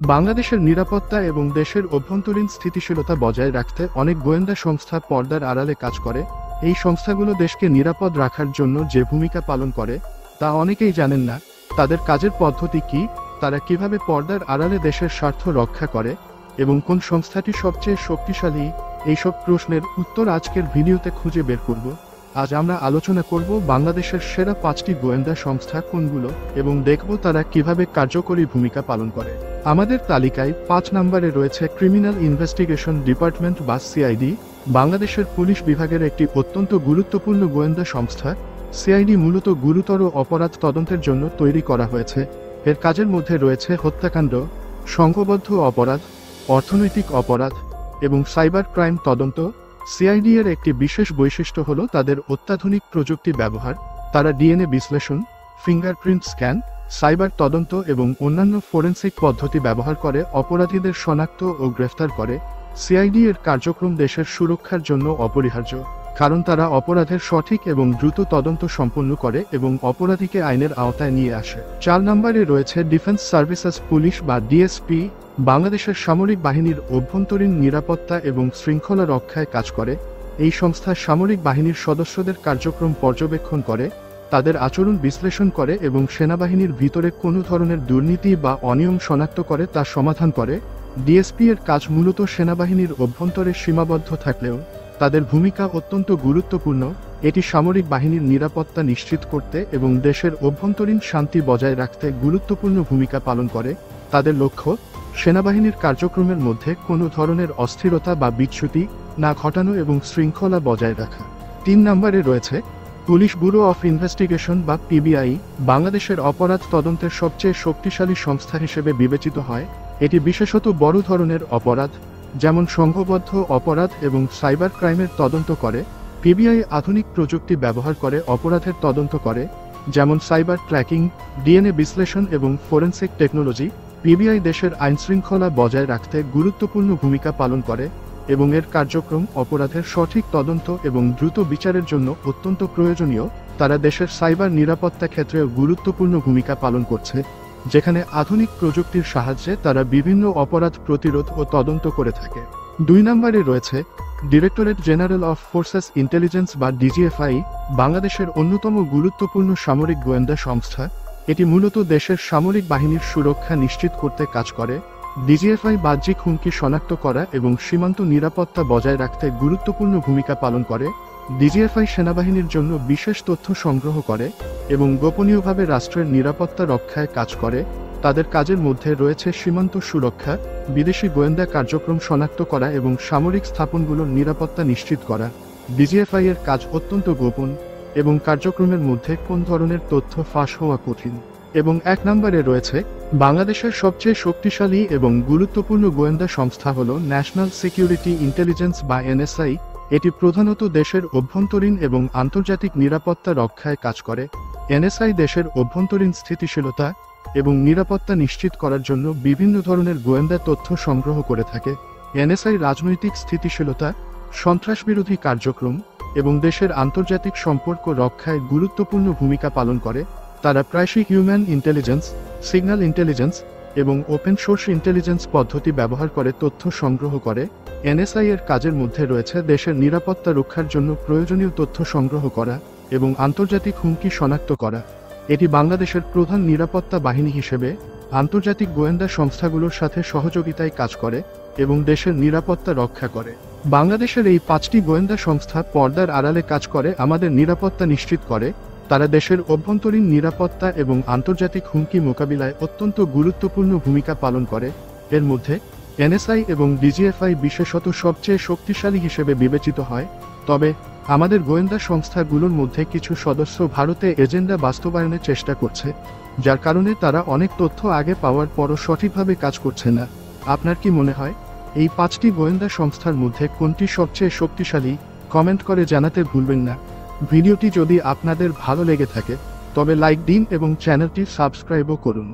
বাংলাদেশের নিরাপত্তা এবং দেশের অভ্যন্তরীণ স্থিতিশীলতা বজায় রাখতে অনেক গোয়েন্দা সংস্থা পর্দার আড়ালে কাজ করে। এই সংস্থাগুলো দেশকে নিরাপদ রাখার জন্য যে ভূমিকা পালন করে তা অনেকেই জানেন না। তাদের কাজের পদ্ধতি কি, তারা কিভাবে পর্দার আড়ালে দেশের স্বার্থ রক্ষা করে এবং কোন সংস্থাটি সবচেয়ে শক্তিশালী, এইসব প্রশ্নের উত্তর আজকের ভিডিওতে খুঁজে বের করব। আজ আমরা আলোচনা করব বাংলাদেশের সেরা 5টি গোয়েন্দা সংস্থা কোনগুলো এবং দেখব তারা কিভাবে কার্যকরী ভূমিকা পালন করে। আমাদের তালিকায় 5 নম্বরে রয়েছে ক্রিমিনাল ইনভেস্টিগেশন ডিপার্টমেন্ট বা সিআইডি। বাংলাদেশের পুলিশ বিভাগের একটি অত্যন্ত গুরুত্বপূর্ণ গোয়েন্দা সংস্থা। সিআইডি মূলত গুরুতর অপরাধ তদন্তের জন্য তৈরি করা হয়েছে। এর কাজের মধ্যে রয়েছে হত্যাকাণ্ড, সংঘবদ্ধ অপরাধ, অর্থনৈতিক অপরাধ এবং সাইবার ক্রাইম তদন্ত। সিআইডি এর একটি বিশেষ বৈশিষ্ট্য হল তাদের অত্যাধুনিক প্রযুক্তি ব্যবহার। তারা ডিএনএ বিশ্লেষণ, ফিঙ্গারপ্রিন্ট স্ক্যান, সাইবার তদন্ত এবং অন্যান্য ফরেনসিক পদ্ধতি ব্যবহার করে অপরাধীদের শনাক্ত ও গ্রেফতার করে। সিআইডি এর কার্যক্রম দেশের সুরক্ষার জন্য অপরিহার্য, কারণ তারা অপরাধের সঠিক এবং দ্রুত তদন্ত সম্পন্ন করে এবং অপরাধীকে আইনের আওতায় নিয়ে আসে। 4 নম্বরে রয়েছে ডিফেন্স সার্ভিসেস পুলিশ বা ডিএসপি। বাংলাদেশের সামরিক বাহিনীর অভ্যন্তরীণ নিরাপত্তা এবং শৃঙ্খলা রক্ষায় কাজ করে। এই সংস্থা সামরিক বাহিনীর সদস্যদের কার্যক্রম পর্যবেক্ষণ করে, তাদের আচরণ বিশ্লেষণ করে এবং সেনাবাহিনীর ভিতরে কোনো ধরনের দুর্নীতি বা অনিয়ম শনাক্ত করে তা সমাধান করে। ডিএসপি এর কাজ মূলত সেনাবাহিনীর অভ্যন্তরে সীমাবদ্ধ থাকলেও তাদের ভূমিকা অত্যন্ত গুরুত্বপূর্ণ। এটি সামরিক বাহিনীর নিরাপত্তা নিশ্চিত করতে এবং দেশের অভ্যন্তরীণ শান্তি বজায় রাখতে গুরুত্বপূর্ণ ভূমিকা পালন করে। তাদের লক্ষ্য সেনাবাহিনীর কার্যক্রমের মধ্যে কোনো ধরনের অস্থিরতা বা বিচ্যুতি না ঘটানো এবং শৃঙ্খলা বজায় রাখা। 3 নম্বরে রয়েছে পুলিশ ব্যুরো অফ ইনভেস্টিগেশন বা পিবিআই। বাংলাদেশের অপরাধ তদন্তের সবচেয়ে শক্তিশালী সংস্থা হিসেবে বিবেচিত হয়। এটি বিশেষত বড় ধরনের অপরাধ যেমন সংঘবদ্ধ অপরাধ এবং সাইবার ক্রাইমের তদন্ত করে। পিবিআই আধুনিক প্রযুক্তি ব্যবহার করে অপরাধের তদন্ত করে, যেমন সাইবার ট্র্যাকিং, ডিএনএ বিশ্লেষণ এবং ফরেনসিক টেকনোলজি। পিবিআই দেশের আইনশৃঙ্খলা বজায় রাখতে গুরুত্বপূর্ণ ভূমিকা পালন করে এবং এর কার্যক্রম অপরাধের সঠিক তদন্ত এবং দ্রুত বিচারের জন্য অত্যন্ত প্রয়োজনীয়। তারা দেশের সাইবার নিরাপত্তা ক্ষেত্রেও গুরুত্বপূর্ণ ভূমিকা পালন করছে, যেখানে আধুনিক প্রযুক্তির সাহায্যে তারা বিভিন্ন অপরাধ প্রতিরোধ ও তদন্ত করে থাকে। 2 নম্বরে রয়েছে directorate general of forces intelligence বা ডিজিএফআই। বাংলাদেশের অন্যতম গুরুত্বপূর্ণ সামরিক গোয়েন্দা সংস্থা। এটি মূলত দেশের সামরিক বাহিনীর সুরক্ষা নিশ্চিত করতে কাজ করে। ডিজিএফআই বাহ্যিক হুমকি শনাক্ত করা এবং সীমান্ত নিরাপত্তা বজায় রাখতে গুরুত্বপূর্ণ ভূমিকা পালন করে। ডিজিএফআই সেনাবাহিনীর জন্য বিশেষ তথ্য সংগ্রহ করে এবং গোপনীয়ভাবে রাষ্ট্রের নিরাপত্তা রক্ষায় কাজ করে। তাদের কাজের মধ্যে রয়েছে সীমান্ত সুরক্ষা, বিদেশি গোয়েন্দা কার্যক্রম শনাক্ত করা এবং সামরিক স্থাপনগুলোর নিরাপত্তা নিশ্চিত করা। ডিজিএফআই এর কাজ অত্যন্ত গোপন এবং কার্যক্রমের মধ্যে কোন ধরনের তথ্য ফাঁস হওয়া কঠিন। এবং 1 নম্বরে রয়েছে বাংলাদেশের সবচেয়ে শক্তিশালী এবং গুরুত্বপূর্ণ গোয়েন্দা সংস্থা হল ন্যাশনাল সিকিউরিটি ইন্টেলিজেন্স বা এনএসআই। এটি প্রধানত দেশের অভ্যন্তরীণ এবং আন্তর্জাতিক নিরাপত্তা রক্ষায় কাজ করে। এনএসআই দেশের অভ্যন্তরীণ স্থিতিশীলতা এবং নিরাপত্তা নিশ্চিত করার জন্য বিভিন্ন ধরনের গোয়েন্দা তথ্য সংগ্রহ করে থাকে। এনএসআই রাজনৈতিক স্থিতিশীলতা, সন্ত্রাসবিরোধী কার্যক্রম এবং দেশের আন্তর্জাতিক সম্পর্ক রক্ষায় গুরুত্বপূর্ণ ভূমিকা পালন করে। তারা প্রায়শই হিউম্যান ইন্টেলিজেন্স, সিগন্যাল ইন্টেলিজেন্স এবং ওপেন সোর্স ইন্টেলিজেন্স পদ্ধতি ব্যবহার করে তথ্য সংগ্রহ করে। এনএসআই এর কাজের মধ্যে রয়েছে দেশের নিরাপত্তা রক্ষার জন্য প্রয়োজনীয় তথ্য সংগ্রহ করা এবং আন্তর্জাতিক হুমকি শনাক্ত করা। এটি বাংলাদেশের প্রধান নিরাপত্তা বাহিনী হিসেবে আন্তর্জাতিক গোয়েন্দা সংস্থাগুলোর সাথে সহযোগিতায় কাজ করে এবং দেশের নিরাপত্তা রক্ষা করে। বাংলাদেশের এই 5টি গোয়েন্দা সংস্থা পর্দার আড়ালে কাজ করে আমাদের নিরাপত্তা নিশ্চিত করে। তারা দেশের অভ্যন্তরীণ নিরাপত্তা এবং আন্তর্জাতিক হুমকি মোকাবিলায় অত্যন্ত গুরুত্বপূর্ণ ভূমিকা পালন করে। এর মধ্যে এনএসআই এবং ডিজিএফআই বিশেষত সবচেয়ে শক্তিশালী হিসেবে বিবেচিত হয়। তবে আমাদের গোয়েন্দা সংস্থাগুলোর মধ্যে কিছু সদস্য ভারতে এজেন্ডা বাস্তবায়নের চেষ্টা করছে, যার কারণে তারা অনেক তথ্য আগে পাওয়ার পরও সঠিকভাবে কাজ করছে না। আপনার কি মনে হয় এই 5টি গোয়েন্দা সংস্থার মধ্যে কোনটি সবচেয়ে শক্তিশালী? কমেন্ট করে জানাতে ভুলবেন না। ভিডিওটি যদি আপনাদের ভালো লেগে থাকে তবে লাইক দিন এবং চ্যানেলটি সাবস্ক্রাইবও করুন।